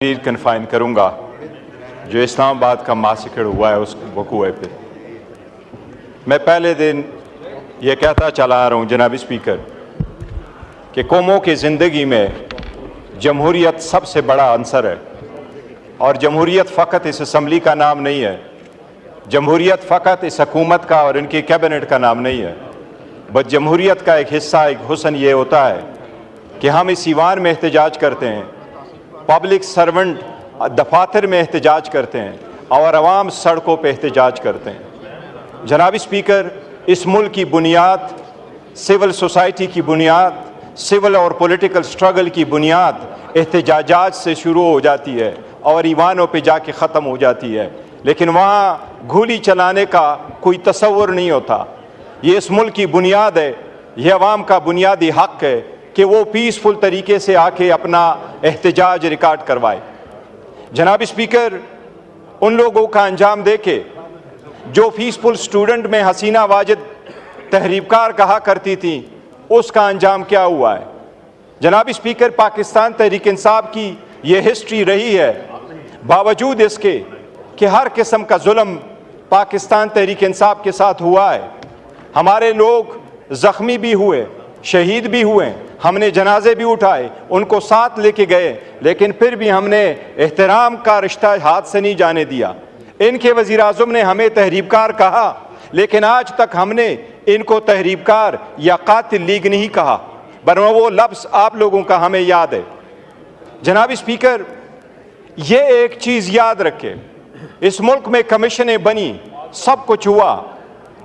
Confine करूंगा जो इस्लामाबाद का मासिकड़ हुआ है उस वकूए पे। मैं पहले दिन ये कहता चला आ रहा हूँ जनाब स्पीकर कि कौमों की ज़िंदगी में जमहूरियत सबसे बड़ा अंसर है और जमहूरियत फ़कत इस असम्बली का नाम नहीं है, जमहूरियत फ़कत इस हुकूमत का और इनकी कैबिनेट का नाम नहीं है, बस जमहूरियत का एक हिस्सा एक हुस्न ये होता है कि हम इस ईवान में एहतजाज करते हैं, पब्लिक सर्वेंट दफातर में एहतजाज करते हैं और अवाम सड़कों पर एहतजाज करते हैं। जनाब स्पीकर, इस मुल्क की बुनियाद, सिविल सोसाइटी की बुनियाद, सिविल और पॉलिटिकल स्ट्रगल की बुनियाद एहतजाजात से शुरू हो जाती है और ईवानों पे जाके ख़त्म हो जाती है, लेकिन वहाँ गोली चलाने का कोई तसव्वुर नहीं होता। ये इस मुल्क की बुनियाद है, ये अवाम का बुनियादी हक़ है कि वो पीसफुल तरीके से आके अपना एहतजाज रिकॉर्ड करवाए। जनाब स्पीकर, उन लोगों का अंजाम देके जो पीसफुल स्टूडेंट में हसीना वाजिद तहरीबकार कहा करती थी, उसका अंजाम क्या हुआ है? जनाब स्पीकर, पाकिस्तान तहरीक इंसाफ की ये हिस्ट्री रही है, बावजूद इसके कि हर किस्म का जुल्म पाकिस्तान तहरीक इंसाफ के साथ हुआ है। हमारे लोग ज़ख्मी भी हुए, शहीद भी हुए, हमने जनाजे भी उठाए, उनको साथ लेके गए, लेकिन फिर भी हमने एहतराम का रिश्ता हाथ से नहीं जाने दिया। इनके वज़ीर आज़म ने हमें तहरीबकार कहा, लेकिन आज तक हमने इनको तहरीबकार या कातिल लीग नहीं कहा, वरना वो लफ्ज़ आप लोगों का हमें याद है। जनाब स्पीकर, ये एक चीज़ याद रखें, इस मुल्क में कमीशनें बनी, सब कुछ हुआ,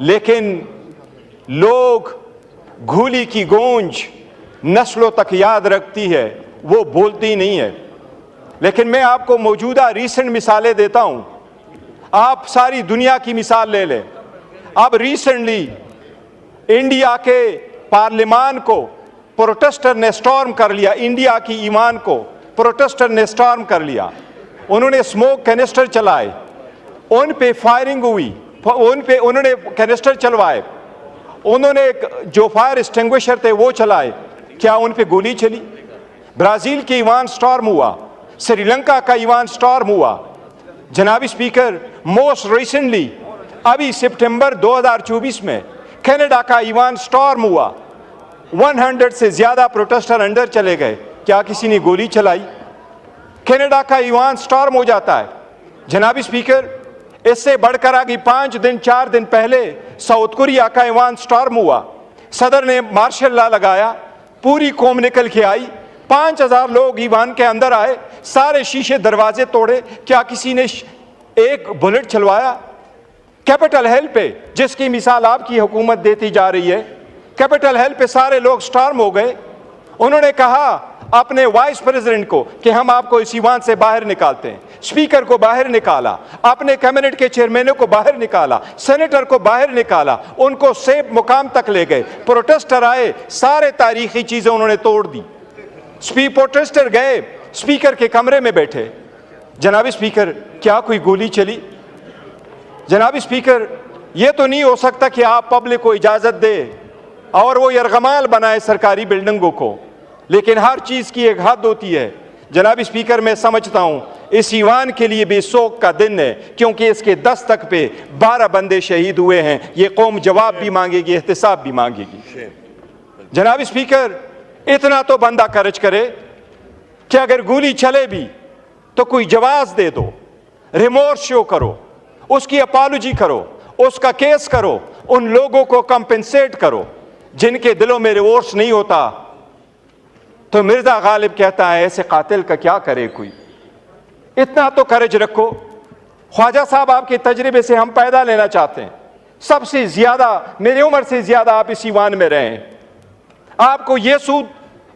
लेकिन लोग घूली की गूंज नस्लों तक याद रखती है, वो बोलती नहीं है। लेकिन मैं आपको मौजूदा रीसेंट मिसालें देता हूँ, आप सारी दुनिया की मिसाल ले लें। अब रिसेंटली इंडिया के पार्लियामान को प्रोटेस्टर ने स्टॉर्म कर लिया, इंडिया की ईमान को प्रोटेस्टर ने स्टॉर्म कर लिया। उन्होंने स्मोक कैनिस्टर चलाए, उन पे फायरिंग हुई, उन्होंने कैनिस्टर चलवाए, उन्होंने जो फायर एक्सटिंग्विशर थे वो चलाए, क्या उन पे गोली चली? ब्राज़ील के ईवान स्टॉर्म हुआ, श्रीलंका का ईवान स्टॉर्म हुआ। जनाब स्पीकर, मोस्ट रिसेंटली अभी सितंबर 2024 में कनाडा का ईवान स्टॉर्म हुआ, 100 से ज़्यादा प्रोटेस्टर अंदर चले गए, क्या किसी ने गोली चलाई? कनाडा का ईवान स्टॉर्म हो जाता है। जनाब स्पीकर, इससे बढ़कर आगे 5 दिन 4 दिन पहले साउथ कोरिया का ईवान स्टॉर्म हुआ, सदर ने मार्शल लॉ लगाया, पूरी कौम निकल के आई, 5000 लोग ईवान के अंदर आए, सारे शीशे दरवाजे तोड़े, क्या किसी ने एक बुलेट चलवाया? कैपिटल हिल पे, जिसकी मिसाल आपकी हुकूमत देती जा रही है, कैपिटल हिल पे सारे लोग स्टॉर्म हो गए। उन्होंने कहा अपने वाइस प्रेसिडेंट को कि हम आपको इस ईवान से बाहर निकालते हैं, स्पीकर को बाहर निकाला, अपने कैबिनेट के चेयरमैनों को बाहर निकाला, सेनेटर को बाहर निकाला, उनको सेफ मुकाम तक ले गए। प्रोटेस्टर आए, सारे तारीखी चीजें उन्होंने तोड़ दी। प्रोटेस्टर गए, स्पीकर के कमरे में बैठे। जनाब स्पीकर, क्या कोई गोली चली? जनाब स्पीकर, यह तो नहीं हो सकता कि आप पब्लिक को इजाजत दे और वो यरगमाल बनाए सरकारी बिल्डिंगों को, लेकिन हर चीज की एक हद होती है। जनाब स्पीकर, मैं समझता हूं इस ईवान के लिए भी शोक का दिन है, क्योंकि इसके दस्तक पे 12 बंदे शहीद हुए हैं। ये कौम जवाब भी मांगेगी, एहतिसाब भी मांगेगी। जनाब स्पीकर, इतना तो बंदा खर्च करे कि अगर गोली चले भी तो कोई जवाब दे दो, रिमोर्स शो करो, उसकी अपॉलॉजी करो, उसका केस करो, उन लोगों को कंपेंसेट करो जिनके दिलों में रिमोर्स नहीं होता। तो मिर्जा गालिब कहता है ऐसे कातिल का क्या करे कोई? इतना तो करेज रखो। ख्वाजा साहब, आपके तजर्बे से हम पैदा लेना चाहते हैं, सबसे ज्यादा मेरी उम्र से ज्यादा आप इस ईवान में रहे हैं, आपको ये सूद,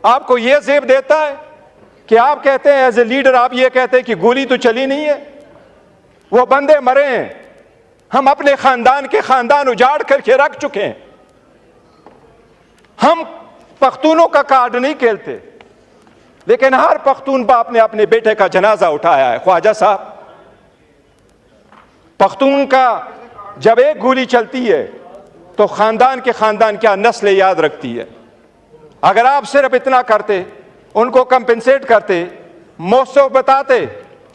आपको ये जेब देता है कि आप कहते हैं एज ए लीडर, आप ये कहते हैं कि गोली तो चली नहीं है, वो बंदे मरे हैं, हम अपने खानदान के खानदान उजाड़ करके रख चुके हैं। हम पख्तूनों का कार्ड नहीं खेलते, लेकिन हर पख्तून बाप ने अपने बेटे का जनाजा उठाया है। ख्वाजा साहब, पख्तून का जब एक गोली चलती है तो खानदान के खानदान क्या नस्लें याद रखती है। अगर आप सिर्फ इतना करते, उनको कंपेंसेट करते, मौसम बताते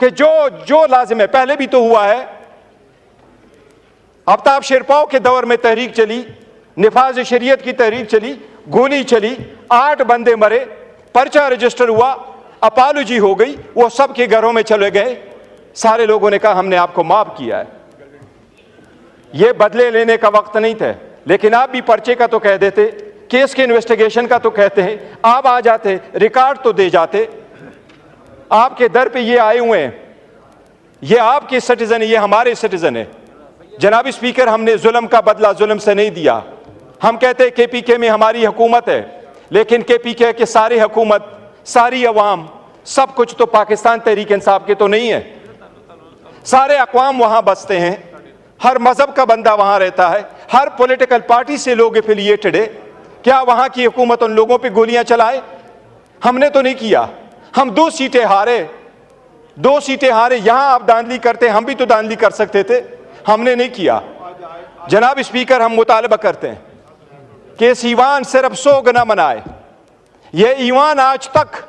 कि जो लाजिम है, पहले भी तो हुआ है। आफ्ताब शेरपाओ के दौर में तहरीक चली, निफाज शरीयत की तहरीक चली, गोली चली, 8 बंदे मरे, पर्चा रजिस्टर हुआ, अपालजी हो गई, वो सबके घरों में चले गए। सारे लोगों ने कहा हमने आपको माफ किया है। ये बदले लेने का वक्त नहीं था, लेकिन आप भी पर्चे का तो कह देते, केस के इन्वेस्टिगेशन का तो कहते हैं, आप आ जाते, रिकॉर्ड तो दे जाते। आपके दर पे ये आए हुए हैं, ये आपके सिटीजन है, ये हमारे सिटीजन है। जनाब स्पीकर, हमने जुल्म का बदला जुल्म से नहीं दिया। हम कहते हैं KPK में हमारी हुकूमत है, लेकिन KPK के सारी हुकूमत, सारी अवाम, सब कुछ तो पाकिस्तान तहरीक इंसाफ के तो नहीं है। सारे अक़वाम वहां बसते हैं, हर मजहब का बंदा वहां रहता है, हर पॉलिटिकल पार्टी से लोग एफिलिएटेड है। क्या वहां की हुकूमत उन लोगों पे गोलियां चलाए? हमने तो नहीं किया। हम 2 सीटें हारे, 2 सीटें हारे। यहां आप दांधली करते, हम भी तो दांधली कर सकते थे, हमने नहीं किया। जनाब स्पीकर, हम मुतालबा करते हैं कि इस ईवान सिर्फ 100 गुना मनाए। ये ईवान आज तक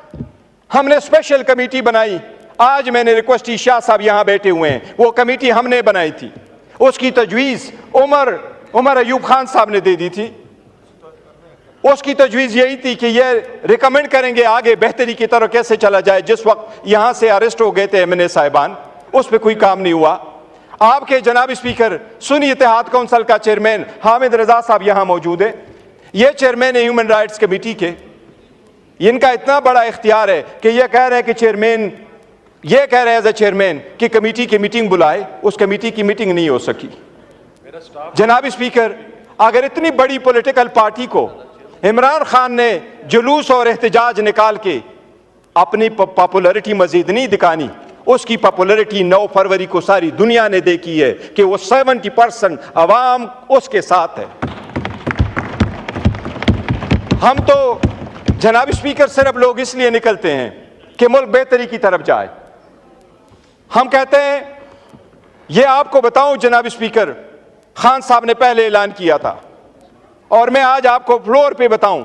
हमने स्पेशल कमेटी बनाई। आज मैंने रिक्वेस्ट की, शाह साहब यहां बैठे हुए हैं, वो कमेटी हमने बनाई थी, उसकी तजवीज़ उमर अयूब खान साहब ने दे दी थी। उसकी तजवीज़ यही थी कि ये रिकमेंड करेंगे आगे बेहतरी की तरफ कैसे चला जाए। जिस वक्त यहां से अरेस्ट हो गए थे MNA साहिबान, उस पर कोई काम नहीं हुआ। आपके जनाब स्पीकर, सुन्नी इत्तेहाद काउंसिल का चेयरमैन हामिद रजा साहब यहां मौजूद है। ये चेयरमैन है ह्यूमन राइट्स कमेटी के। इनका इतना बड़ा इख्तियार है कि ये कह रहे हैं कि चेयरमैन, ये कह रहे हैं एज ए चेयरमैन कि कमेटी की मीटिंग बुलाए। उस कमेटी की मीटिंग नहीं हो सकी। जनाब स्पीकर, अगर इतनी बड़ी पॉलिटिकल पार्टी को इमरान खान ने जुलूस और एहतजाज निकाल के अपनी पॉपुलरिटी मजीद नहीं दिखानी, उसकी पॉपुलरिटी 9 फरवरी को सारी दुनिया ने देखी है कि वो 70% अवाम उसके साथ है। हम तो जनाब स्पीकर सिर्फ लोग इसलिए निकलते हैं कि मुल्क बेहतरी की तरफ जाए। हम कहते हैं, ये आपको बताऊं जनाब स्पीकर, खान साहब ने पहले ऐलान किया था, और मैं आज आपको फ्लोर पे बताऊं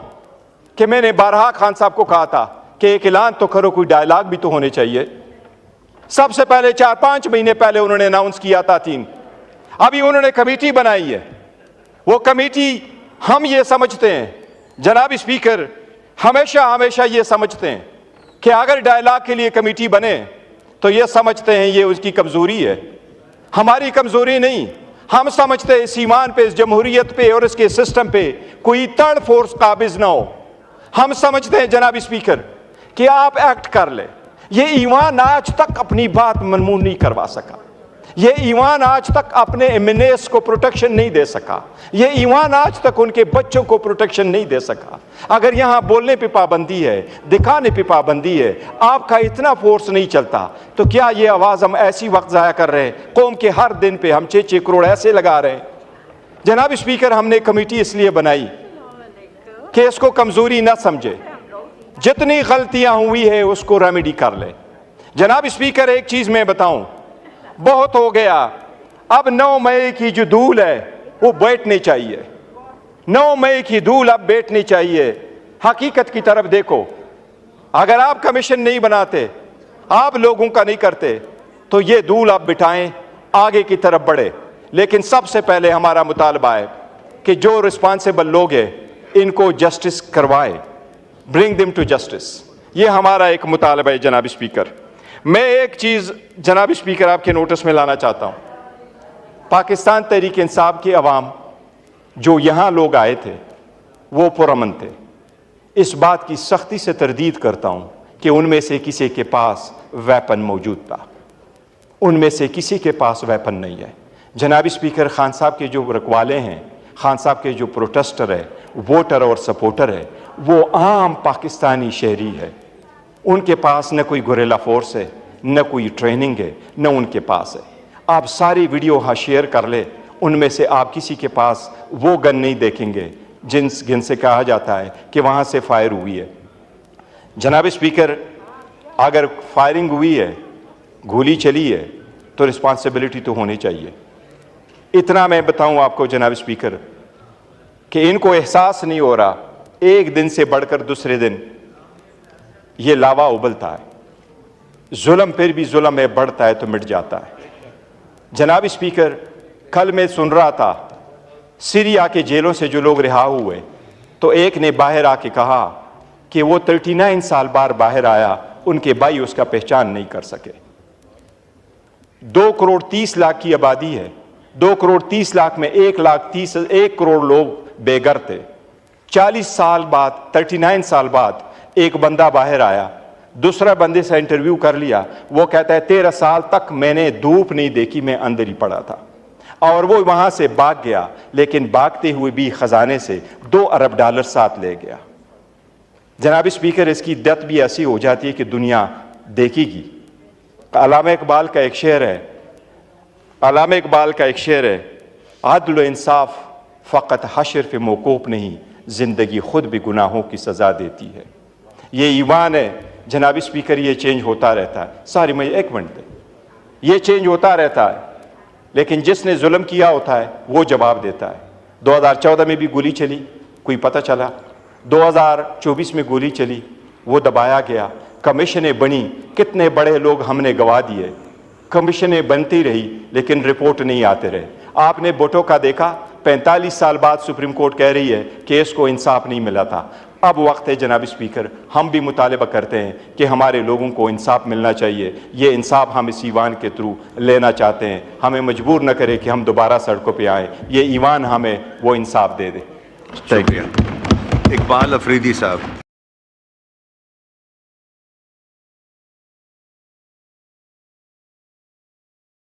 कि मैंने बारहा खान साहब को कहा था कि एक ऐलान तो करो, कोई डायलॉग भी तो होने चाहिए। सबसे पहले 4-5 महीने पहले उन्होंने अनाउंस किया था 3। अभी उन्होंने कमेटी बनाई है। वो कमेटी, हम ये समझते हैं जनाब स्पीकर, हमेशा ये समझते हैं कि अगर डायलॉग के लिए कमेटी बने तो ये समझते हैं ये उसकी कमजोरी है। हमारी कमजोरी नहीं। हम समझते हैं इस ईमान पे, इस जमहूरियत पे और इसके सिस्टम पे कोई थर्ड फोर्स काबिज ना हो। हम समझते हैं जनाब स्पीकर कि आप एक्ट कर ले। ये ईमान आज तक अपनी बात मनमून नहीं करवा सका। ये ईमान आज तक अपने MNAs को प्रोटेक्शन नहीं दे सका। ये ईमान आज तक उनके बच्चों को प्रोटेक्शन नहीं दे सका। अगर यहाँ बोलने पे पाबंदी है, दिखाने पे पाबंदी है, आपका इतना फोर्स नहीं चलता, तो क्या ये आवाज़ हम ऐसी वक्त ज़ाया कर रहे हैं? कौम के हर दिन पे हम 6-6 करोड़ ऐसे लगा रहे हैं। जनाब स्पीकर, हमने कमेटी इसलिए बनाई कि इसको कमज़ोरी ना समझे, जितनी गलतियाँ हुई है उसको रेमेडी कर ले। जनाब स्पीकर, एक चीज़ मैं बताऊँ, बहुत हो गया। अब 9 मई की जो धूल है वो बैठनी चाहिए। 9 मई की धूल अब बैठनी चाहिए। हकीकत की तरफ देखो। अगर आप कमीशन नहीं बनाते, आप लोगों का नहीं करते, तो ये धूल आप बिठाएं, आगे की तरफ बढ़े। लेकिन सबसे पहले हमारा मुतालबा है कि जो रिस्पॉन्सिबल लोग हैं इनको जस्टिस करवाएं, ब्रिंग देम टू जस्टिस। ये हमारा एक मुतालबा है जनाब स्पीकर। मैं एक चीज़ जनाब स्पीकर आपके नोटिस में लाना चाहता हूँ। पाकिस्तान तहरीक इंसाफ की अवाम जो यहाँ लोग आए थे वो पुरअमन थे। इस बात की सख्ती से तरदीद करता हूँ कि उनमें से किसी के पास वेपन मौजूद था। उनमें से किसी के पास वेपन नहीं है। जनाब स्पीकर, खान साहब के जो रखवाले हैं, खान साहब के जो प्रोटेस्टर है, वोटर और सपोर्टर है, वो आम पाकिस्तानी शहरी है। उनके पास न कोई गुरेला फोर्स है, न कोई ट्रेनिंग है, न उनके पास है। आप सारी वीडियो हाँ शेयर कर ले, उनमें से आप किसी के पास वो गन नहीं देखेंगे जिनसे कहा जाता है कि वहाँ से फायर हुई है। जनाब स्पीकर, अगर फायरिंग हुई है, गोली चली है, तो रिस्पॉन्सिबिलिटी तो होनी चाहिए। इतना मैं बताऊं आपको जनाब स्पीकर कि इनको एहसास नहीं हो रहा, एक दिन से बढ़कर दूसरे दिन ये लावा उबलता है। जुल्म फिर भी जुल्म है, बढ़ता है तो मिट जाता है। जनाब स्पीकर, कल मैं सुन रहा था सीरिया के जेलों से जो लोग रिहा हुए, तो एक ने बाहर आके कहा कि वो 39 साल बाद बाहर आया, उनके भाई उसका पहचान नहीं कर सके। 2 करोड़ 30 लाख की आबादी है, 2 करोड़ 30 लाख में 1 करोड़ लोग बेघर थे। 40 साल बाद, 39 साल बाद एक बंदा बाहर आया, दूसरा बंदे से इंटरव्यू कर लिया, वो कहता है 13 साल तक मैंने धूप नहीं देखी, मैं अंदर ही पड़ा था। और वो वहां से भाग गया, लेकिन भागते हुए भी खजाने से $2 अरब साथ ले गया। जनाब स्पीकर, इसकी दत भी ऐसी हो जाती है कि दुनिया देखेगी। अल्लामा इकबाल का एक शेर है, अदल इंसाफ फ़कत हशर पे मौकूफ नहीं, ज़िंदगी खुद भी गुनाहों की सज़ा देती है। ये ईमान है जनाब स्पीकर, ये चेंज होता रहता है। सारी मैं एक मिनट दे, ये चेंज होता रहता है, लेकिन जिसने जुल्म किया होता है वो जवाब देता है। 2014 में भी गोली चली, कोई पता चला। 2024 में गोली चली, वो दबाया गया। कमीशनें बनी, कितने बड़े लोग हमने गवा दिए। कमीशनें बनती रही, लेकिन रिपोर्ट नहीं आते रहे। आपने भुट्टो का देखा, 45 साल बाद सुप्रीम कोर्ट कह रही है कि इसको इंसाफ नहीं मिला था। अब वक्त है जनाब स्पीकर, हम भी मुतालबा करते हैं कि हमारे लोगों को इंसाफ मिलना चाहिए। ये इंसाफ हम इस ईवान के थ्रू लेना चाहते हैं। हमें मजबूर न करे कि हम दोबारा सड़कों पे आएँ। ये ईवान हमें वो इंसाफ दे दे। शुक्रिया। इकबाल अफरीदी साहब।